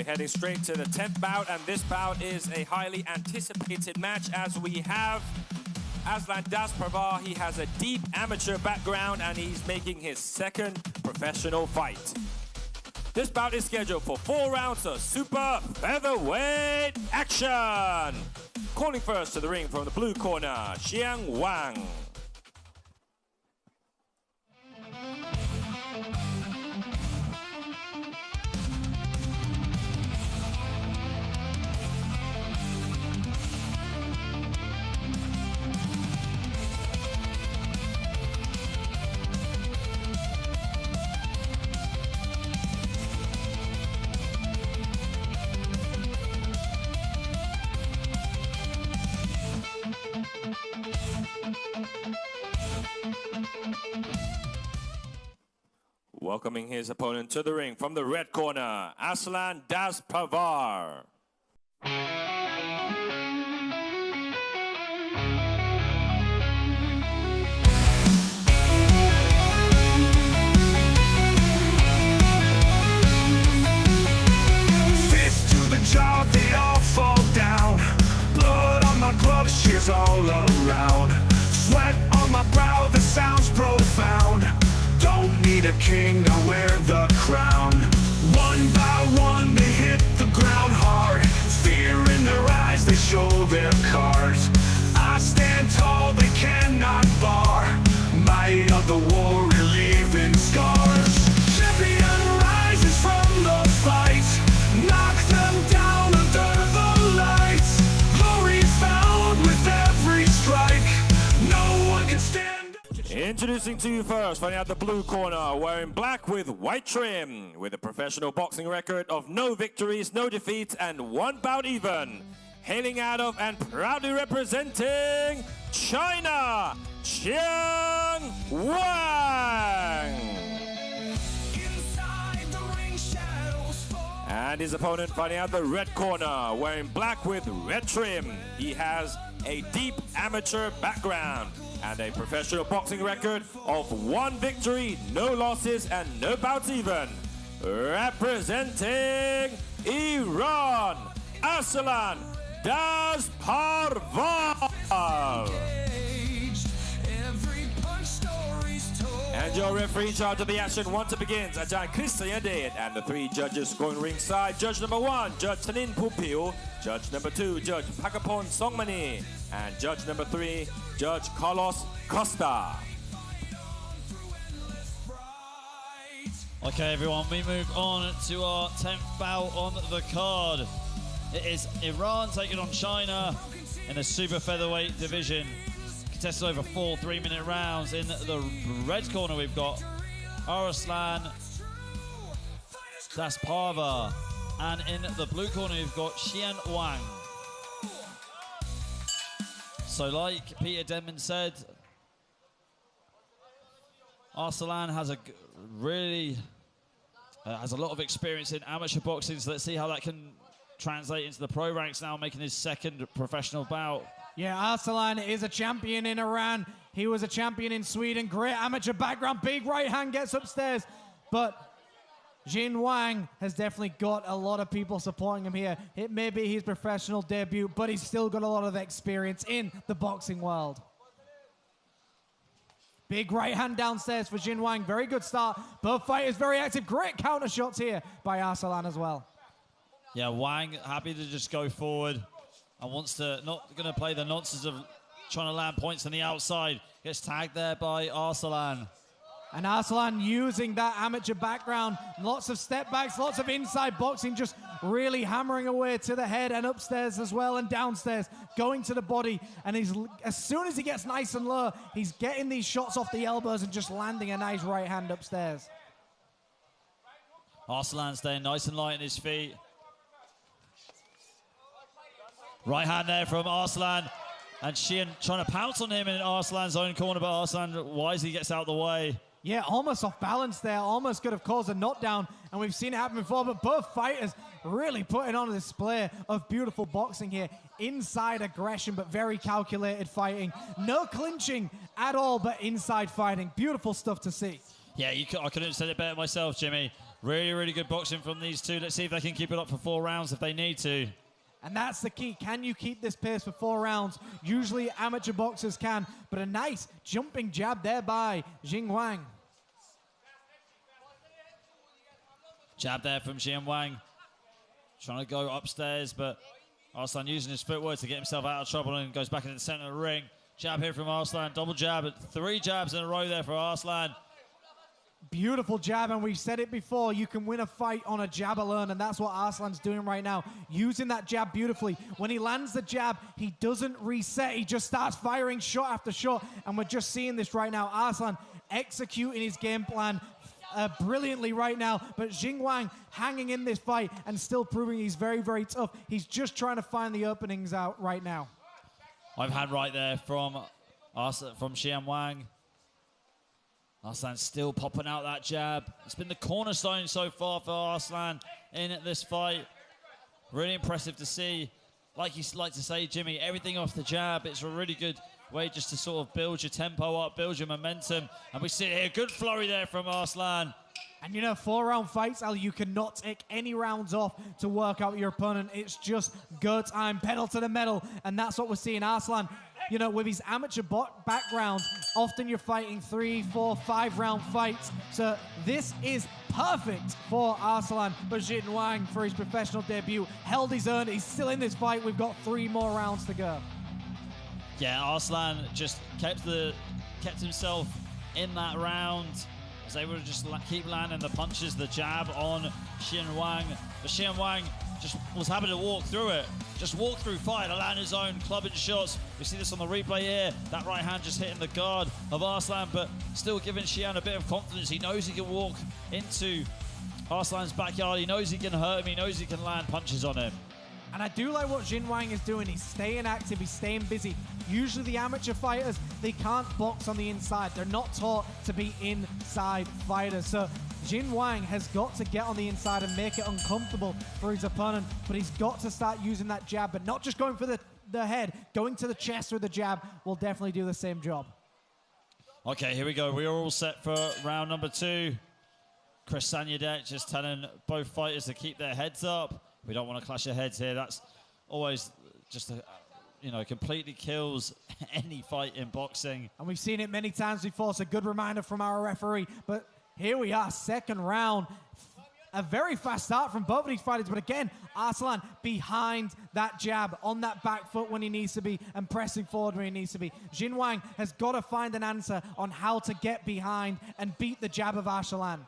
heading straight to the 10th bout, and this bout is a highly anticipated match as we have Arsalan Dastparvar. He has a deep amateur background and he's making his second professional fight. This bout is scheduled for 4 rounds of super featherweight action. Calling first to the ring from the blue corner, Qian Wang. Welcoming his opponent to the ring from the red corner, Arsalan Dastparvar. Fist to the jaw, they all fall down. Blood on my gloves, tears all around. Sweat on my brow, the sound's profound. Don't need a king to wear the crown. One by one they hit the ground hard. Fear in their eyes, they show their cards. I stand tall, they cannot bar. Might of the war relieving scars. Champion rises from the fight. Knock them down under the lights. Glory found with every strike. No one can stand. Introducing to you first, finding out the blue corner, wearing black with white trim, with a professional boxing record of no victories, no defeats, and 1 bout even. Hailing out of and proudly representing China, Qian Wang. And his opponent finding out the red corner, wearing black with red trim. He has a deep amateur background and a professional boxing record of 1 victory, no losses, and no bouts even. Representing Iran, Arsalan Dastparvar. And your referee in charge of the action once it begins, Ajahn Christian Date, and the 3 judges scoring ringside. Judge number 1, Judge Tanin Pupil. Judge number 2, Judge Pakapon Songmani. And judge number 3, Judge Carlos Costa. Okay, everyone, we move on to our 10th bout on the card. It is Iran taking on China in the super featherweight division. Contested over 4 3-minute rounds. In the red corner, we've got Arsalan Dastparvar. And in the blue corner, we've got Qian Wang. So like Peter Denman said, Arsalan has a lot of experience in amateur boxing, so let's see how that can translate into the pro ranks now, making his second professional bout. Yeah, Arsalan is a champion in Iran. He was a champion in Sweden. Great amateur background. Big right hand gets upstairs. But Qian Wang has definitely got a lot of people supporting him here. It may be his professional debut, but he's still got a lot of experience in the boxing world. Big right hand downstairs for Qian Wang. Very good start. Both fighters very active. Great counter shots here by Arsalan as well. Yeah, Wang happy to just go forward and wants to, not going to play the nonsense of trying to land points on the outside. Gets tagged there by Arsalan. And Arsalan using that amateur background, lots of step backs, lots of inside boxing, just really hammering away to the head and upstairs as well and downstairs, going to the body. And as soon as he gets nice and low, he's getting these shots off the elbows and just landing a nice right hand upstairs. Arsalan staying nice and light on his feet. Right hand there from Arsalan. And Qian trying to pounce on him in Arsalan's own corner, but Arsalan wisely gets out of the way. Yeah, almost off balance there. Almost could have caused a knockdown, and we've seen it happen before, but both fighters really putting on a display of beautiful boxing here. Inside aggression, but very calculated fighting. No clinching at all, but inside fighting. Beautiful stuff to see. Yeah, I couldn't have said it better myself, Jimmy. Really, really good boxing from these two. Let's see if they can keep it up for 4 rounds if they need to. And that's the key. Can you keep this pace for 4 rounds? Usually amateur boxers can, but a nice jumping jab there by Qian Wang. Jab there from Qian Wang. Trying to go upstairs, but Arsalan using his footwork to get himself out of trouble and goes back into the center of the ring. Jab here from Arsalan. Double jab. 3 jabs in a row there for Arsalan. Beautiful jab, and we've said it before, you can win a fight on a jab alone, and that's what Arsalan's doing right now, using that jab beautifully. When he lands the jab, he doesn't reset, he just starts firing shot after shot, and we're just seeing this right now. Arsalan executing his game plan brilliantly right now, but Qian Wang hanging in this fight and still proving he's very, very tough. He's just trying to find the openings out right now. I've had right there from Qian Wang. Arsalan still popping out that jab. It's been the cornerstone so far for Arsalan in this fight. Really impressive to see. Like you like to say, Jimmy, everything off the jab. It's a really good way just to sort of build your tempo up, build your momentum. And we see here, good flurry there from Arsalan. And you know, 4-round fights, Ali, you cannot take any rounds off to work out your opponent. It's just go time, pedal to the metal. And that's what we're seeing. Arsalan, you know, with his amateur background, often you're fighting 3, 4, 5-round fights. So this is perfect for Arsalan. But Qian Wang, for his professional debut, held his own. He's still in this fight. We've got 3 more rounds to go. Yeah, Arsalan just kept himself in that round. Was able to just keep landing the punches, the jab on Qian Wang. But Qian Wang just was happy to walk through it. Just walk through fight, to land his own clubbing shots. We see this on the replay here. That right hand just hitting the guard of Arsalan, but still giving Qian a bit of confidence. He knows he can walk into Arsalan's backyard. He knows he can hurt him. He knows he can land punches on him. And I do like what Qian Wang is doing. He's staying active, he's staying busy. Usually the amateur fighters, they can't box on the inside. They're not taught to be inside fighters. So Qian Wang has got to get on the inside and make it uncomfortable for his opponent. But he's got to start using that jab, but not just going for the head. Going to the chest with the jab will definitely do the same job. Okay, here we go. We are all set for round number 2. Chris Sanyadek just telling both fighters to keep their heads up. We don't want to clash their heads here. That's always just completely kills any fight in boxing. And we've seen it many times before, so good reminder from our referee. But here we are, second round. A very fast start from both of these fighters, but again, Arsalan behind that jab, on that back foot when he needs to be, and pressing forward when he needs to be. Qian Wang has got to find an answer on how to get behind and beat the jab of Arsalan.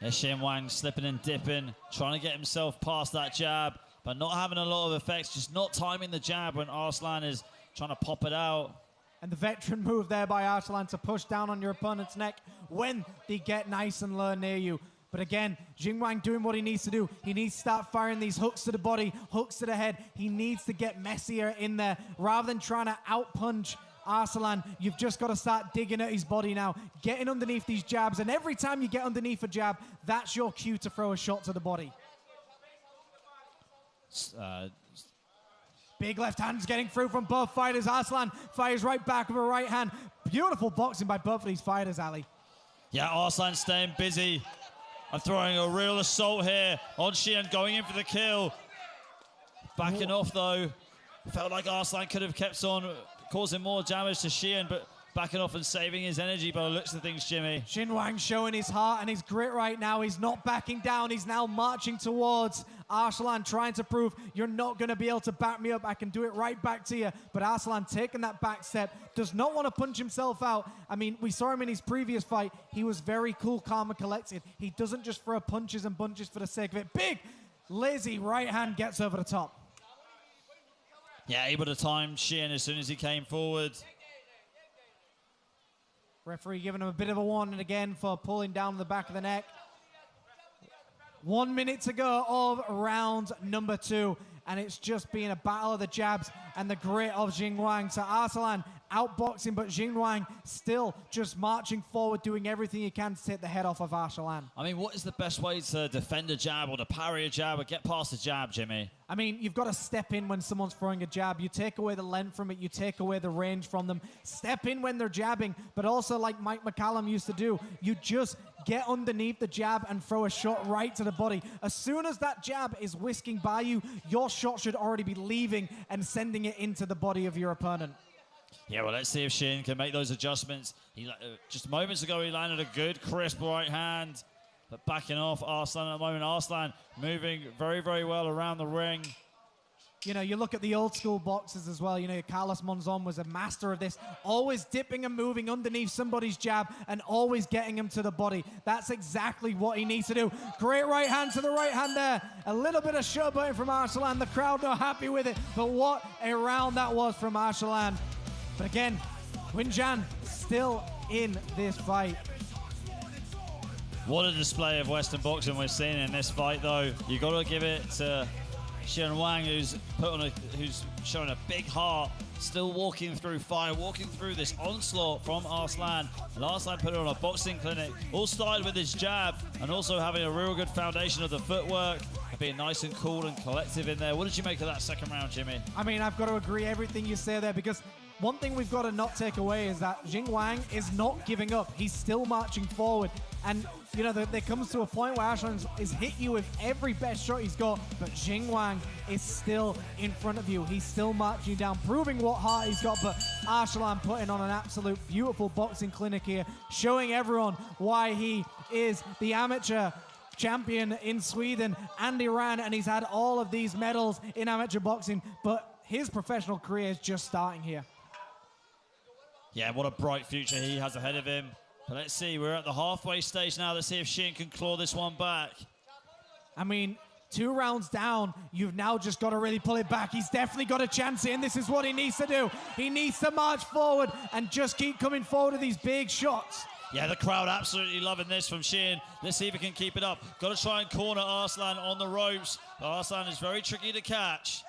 There's Qian Wang slipping and dipping, trying to get himself past that jab, but not having a lot of effects, just not timing the jab when Arsalan is trying to pop it out. And the veteran move there by Arsalan to push down on your opponent's neck when they get nice and low near you. But again, Qian Wang doing what he needs to do. He needs to start firing these hooks to the body, hooks to the head. He needs to get messier in there. Rather than trying to outpunch Arsalan, you've just got to start digging at his body now, getting underneath these jabs. And every time you get underneath a jab, that's your cue to throw a shot to the body. Big left hand's getting through from both fighters. Arsalan fires right back with a right hand. Beautiful boxing by both of these fighters, Ali. Yeah, Arsalan staying busy. I'm throwing a real assault here on Qian, going in for the kill. Backing off, though. Felt like Arsalan could have kept on causing more damage to Qian, but backing off and saving his energy by the looks of things, Jimmy. Qian Wang showing his heart and his grit right now. He's not backing down. He's now marching towards Arsalan, trying to prove you're not going to be able to back me up. I can do it right back to you. But Arsalan taking that back step, does not want to punch himself out. I mean, we saw him in his previous fight. He was very cool, calm, and collected. He doesn't just throw punches and bunches for the sake of it. Big, lazy right hand gets over the top. Yeah, able to time Qian as soon as he came forward. Referee giving him a bit of a warning again for pulling down the back of the neck. 1 minute to go of round number 2. And it's just been a battle of the jabs and the grit of Qian Wang. So Arsalan outboxing, but Qian Wang still just marching forward, doing everything he can to take the head off of Arsalan. I mean, what is the best way to defend a jab or to parry a jab or get past a jab, Jimmy? I mean, you've got to step in when someone's throwing a jab. You take away the length from it. You take away the range from them. Step in when they're jabbing, but also like Mike McCallum used to do, you just get underneath the jab and throw a shot right to the body. As soon as that jab is whisking by you, your shot should already be leaving and sending it into the body of your opponent. Yeah, well, let's see if Qian can make those adjustments. Just moments ago, he landed a good, crisp right hand, but backing off Arsalan at the moment. Arsalan moving very, very well around the ring. You know, you look at the old school boxers as well. You know, Carlos Monzon was a master of this, always dipping and moving underneath somebody's jab and always getting him to the body. That's exactly what he needs to do. Great right hand to the right hand there. A little bit of showboating from Arsalan. The crowd not happy with it, but what a round that was from Arsalan. But again, Winjan still in this fight. What a display of Western boxing we're seeing in this fight, though. You got to give it to Qian Wang, who's shown a big heart, still walking through fire, walking through this onslaught from Arsalan. And Arsalan put on a boxing clinic. All started with his jab and also having a real good foundation of the footwork, being nice and cool and collective in there. What did you make of that second round, Jimmy? I mean, I've got to agree everything you say there, because one thing we've got to not take away is that Qian Wang is not giving up. He's still marching forward. And, you know, there comes to a point where Arsalan is hit you with every best shot he's got, but Qian Wang is still in front of you. He's still marching down, proving what heart he's got, but Arsalan putting on an absolute beautiful boxing clinic here, showing everyone why he is the amateur champion in Sweden and Iran, and he's had all of these medals in amateur boxing, but his professional career is just starting here. Yeah, what a bright future he has ahead of him. But let's see, we're at the halfway stage now. Let's see if Qian can claw this one back. I mean, 2 rounds down, you've now just got to really pull it back. He's definitely got a chance here, and this is what he needs to do. He needs to march forward and just keep coming forward with these big shots. Yeah, the crowd absolutely loving this from Qian. Let's see if he can keep it up. Got to try and corner Arsalan on the ropes. But Arsalan is very tricky to catch.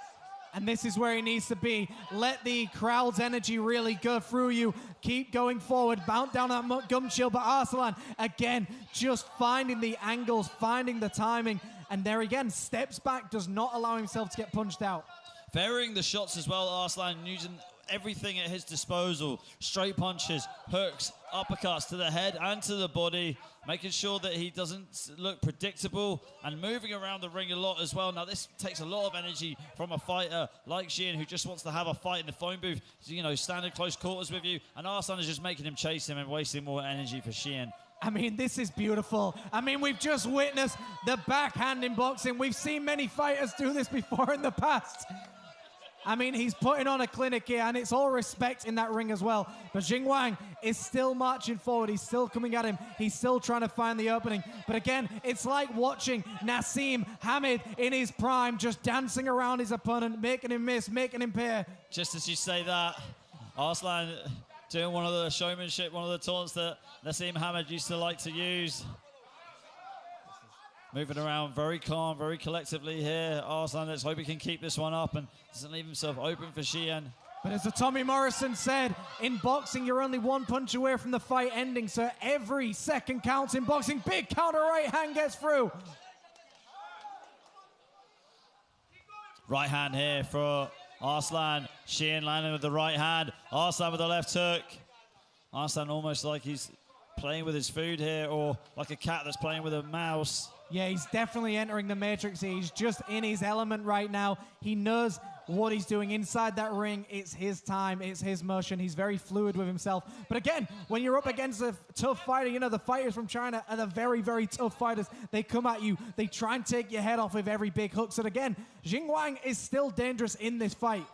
And this is where he needs to be. Let the crowd's energy really go through you. Keep going forward, bounce down that gum chill. But Arsalan, again, just finding the angles, finding the timing. And there again, steps back, does not allow himself to get punched out. Varying the shots as well, Arsalan using everything at his disposal. Straight punches, hooks, uppercuts to the head and to the body, making sure that he doesn't look predictable and moving around the ring a lot as well. Now, this takes a lot of energy from a fighter like Qian, who just wants to have a fight in the phone booth, you know, stand in close quarters with you, and Arsalan is just making him chase him and wasting more energy for Qian. I mean, this is beautiful. I mean, we've just witnessed the backhand in boxing. We've seen many fighters do this before in the past. I mean, he's putting on a clinic here, and it's all respect in that ring as well. But Qian Wang is still marching forward. He's still coming at him. He's still trying to find the opening. But again, it's like watching Naseem Hamed in his prime, just dancing around his opponent, making him miss, making him pay. Just as you say that, Arsalan doing one of the showmanship, one of the taunts that Naseem Hamed used to like to use. Moving around very calm, very collectively here. Arsalan, let's hope he can keep this one up and doesn't leave himself open for Qian. But as the Tommy Morrison said, in boxing, you're only one punch away from the fight ending, so every second counts in boxing. Big counter right hand gets through. Right hand here for Arsalan. Qian landing with the right hand. Arsalan with the left hook. Arsalan almost like he's playing with his food here, or like a cat that's playing with a mouse. Yeah, he's definitely entering the matrix here. He's just in his element right now. He knows what he's doing inside that ring. It's his time, it's his motion. He's very fluid with himself. But again, when you're up against a tough fighter, you know, the fighters from China are the very, very tough fighters. They come at you, they try and take your head off with every big hook. So again, Qian Wang is still dangerous in this fight.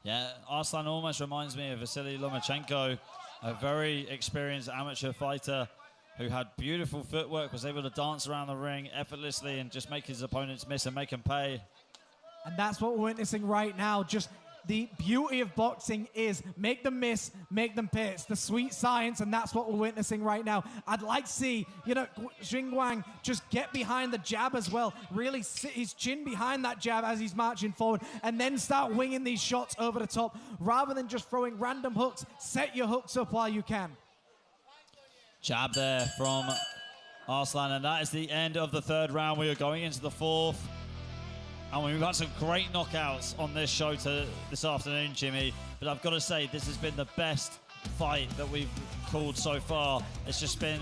Yeah, Arsalan almost reminds me of Vasily Lomachenko, a very experienced amateur fighter who had beautiful footwork, was able to dance around the ring effortlessly and just make his opponents miss and make them pay. And that's what we're witnessing right now. Just the beauty of boxing is make them miss, make them pay. It's the sweet science, and that's what we're witnessing right now. I'd like to see, you know, Qian Wang just get behind the jab as well, really sit his chin behind that jab as he's marching forward, and then start winging these shots over the top, rather than just throwing random hooks. Set your hooks up while you can. Jab there from Arsalan, and that is the end of the third round. We are going into the fourth. And we've had some great knockouts on this show this afternoon, Jimmy. But I've got to say, this has been the best fight that we've called so far. It's just been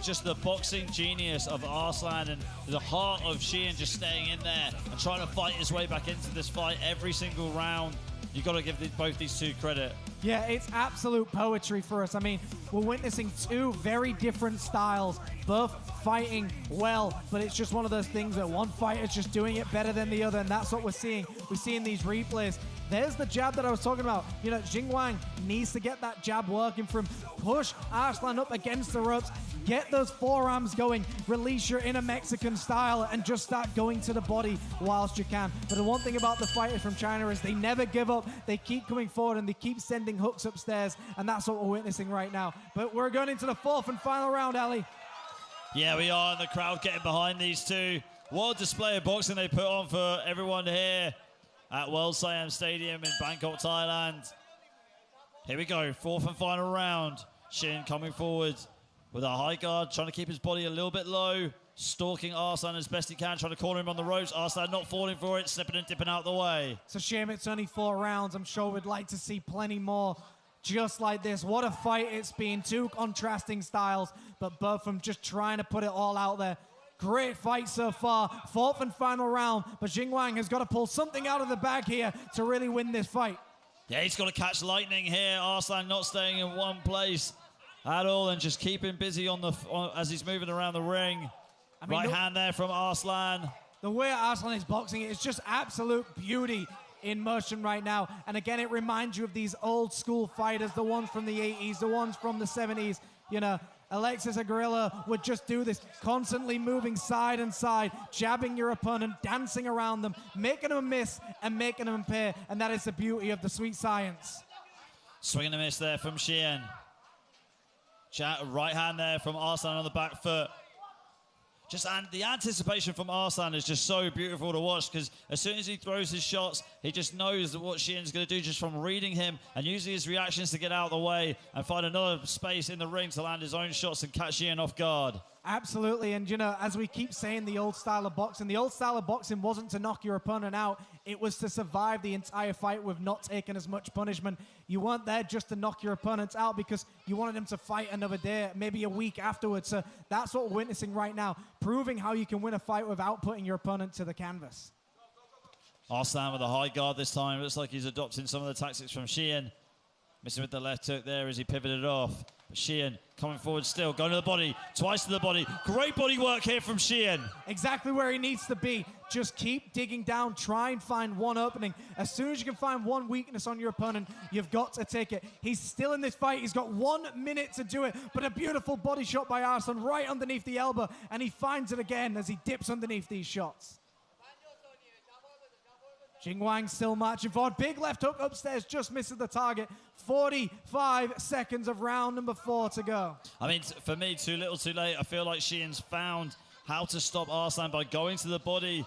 just the boxing genius of Arsalan and the heart of Qian just staying in there and trying to fight his way back into this fight every single round. You've got to give both these two credit. Yeah, it's absolute poetry for us. I mean, we're witnessing two very different styles, both fighting well, but it's just one of those things that one fighter's just doing it better than the other, and that's what we're seeing. We're seeing these replays. There's the jab that I was talking about. You know, Qian Wang needs to get that jab working from push Arsalan up against the ropes, get those forearms going, release your inner Mexican style, and just start going to the body whilst you can. But the one thing about the fighters from China is they never give up. They keep coming forward and they keep sending hooks upstairs, and that's what we're witnessing right now. But we're going into the fourth and final round, Ali. Yeah, we are, and the crowd getting behind these two. What a display of boxing they put on for everyone here at World Siam Stadium in Bangkok, Thailand. Here we go, fourth and final round. Qian coming forward with a high guard, trying to keep his body a little bit low, stalking Arsalan as best he can, trying to corner him on the ropes. Arsalan not falling for it, slipping and dipping out the way. It's a shame it's only 4 rounds. I'm sure we'd like to see plenty more just like this. What a fight it's been. Two contrasting styles, but both of them just trying to put it all out there. Great fight so far. Fourth and final round, but Qian Wang has got to pull something out of the bag here to really win this fight. Yeah, he's got to catch lightning here. Arsalan not staying in one place at all and just keeping busy as he's moving around the ring. I mean, right hand there from Arsalan. The way Arsalan is boxing, it's just absolute beauty in motion right now. And again, it reminds you of these old school fighters, the ones from the 80s, the ones from the 70s. You know, Alexis Agrilla would just do this, constantly moving side and side, jabbing your opponent, dancing around them, making them miss and making them pay. And that is the beauty of the sweet science. Swing and a miss there from Qian. Right hand there from Arsalan on the back foot. The anticipation from Arsalan is just so beautiful to watch, because as soon as he throws his shots, he just knows that what Qian's going to do just from reading him and using his reactions to get out of the way and find another space in the ring to land his own shots and catch Qian off guard. Absolutely, and you know, as we keep saying, the old style of boxing wasn't to knock your opponent out, it was to survive the entire fight with not taking as much punishment. You weren't there just to knock your opponents out because you wanted them to fight another day, maybe a week afterwards. So that's what we're witnessing right now, proving how you can win a fight without putting your opponent to the canvas. Arsalan with a high guard this time. Looks like he's adopting some of the tactics from Qian. Missing with the left hook there as he pivoted off. But Qian coming forward still, going to the body, twice to the body. Great body work here from Qian. Exactly where he needs to be. Just keep digging down, try and find one opening. As soon as you can find one weakness on your opponent, you've got to take it. He's still in this fight. He's got 1 minute to do it, but a beautiful body shot by Arsalan right underneath the elbow, and he finds it again as he dips underneath these shots. Qian Wang still marching forward. Big left hook upstairs, just misses the target. 45 seconds of round number 4 to go. I mean, for me, too little, too late. I feel like Qian's found how to stop Arsalan by going to the body.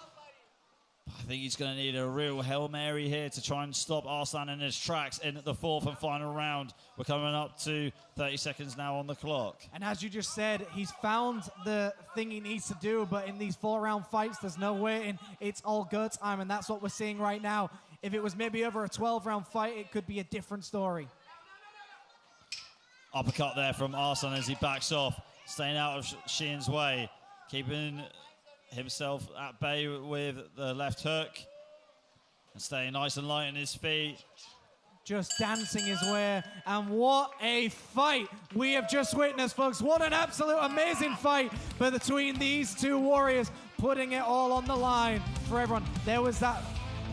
I think he's going to need a real Hail Mary here to try and stop Arsalan in his tracks in the 4th and final round. We're coming up to 30 seconds now on the clock. And as you just said, he's found the thing he needs to do, but in these 4-round fights, there's no waiting. It's all go time, and that's what we're seeing right now. If it was maybe over a 12-round fight, it could be a different story. Uppercut there from Arsalan as he backs off, staying out of Qian's way, keeping himself at bay with the left hook and staying nice and light on his feet. Just dancing his way, and what a fight we have just witnessed, folks. What an absolute amazing fight between these two warriors, putting it all on the line for everyone. There was that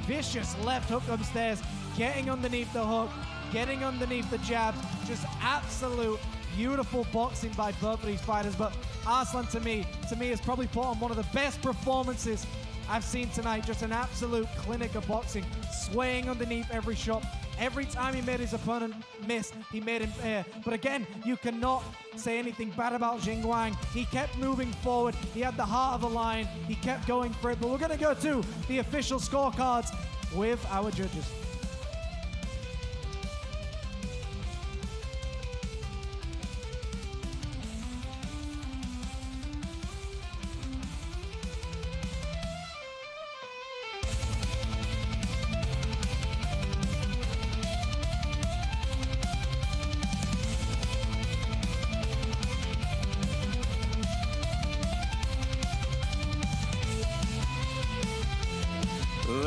vicious left hook upstairs, getting underneath the hook, getting underneath the jabs, just absolute beautiful boxing by both of these fighters. But Arsalan, to me, has probably put on one of the best performances I've seen tonight. Just an absolute clinic of boxing, swaying underneath every shot. Every time he made his opponent miss, he made him pay. But again, you cannot say anything bad about Qian Wang. He kept moving forward. He had the heart of a lion. He kept going for it. But we're going to go to the official scorecards with our judges.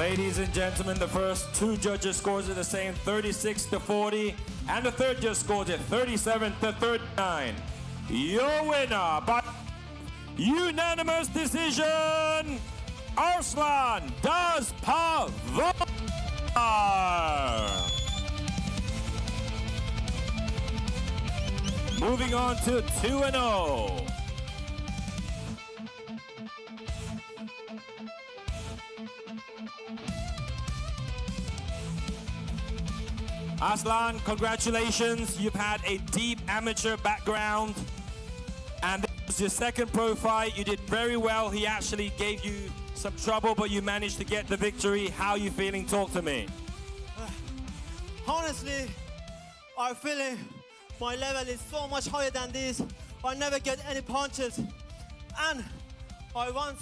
Ladies and gentlemen, the first two judges scores are the same, 36-40, and the third judge scores it 37-39. Your winner by unanimous decision, Arsalan Dastparvar. Moving on to 2-0. Arsalan, congratulations. You've had a deep amateur background, and this was your second pro fight. You did very well. He actually gave you some trouble, but you managed to get the victory. How are you feeling? Talk to me. Honestly, I'm feeling my level is so much higher than this. I never get any punches, and I want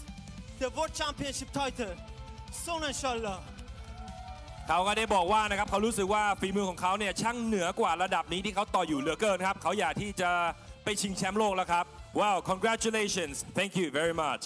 the world championship title soon, inshallah. เขาก็ได้บอกว่านะครับเขารู้สึกว่าฝีมือของเขาเนี่ยช่างเหนือกว่าระดับนี้ที่เขาต่ออยู่เหลือเกินครับเขาอยากที่จะไปชิงแชมป์โลกแล้วครับ Wow, congratulations. Thank you very much.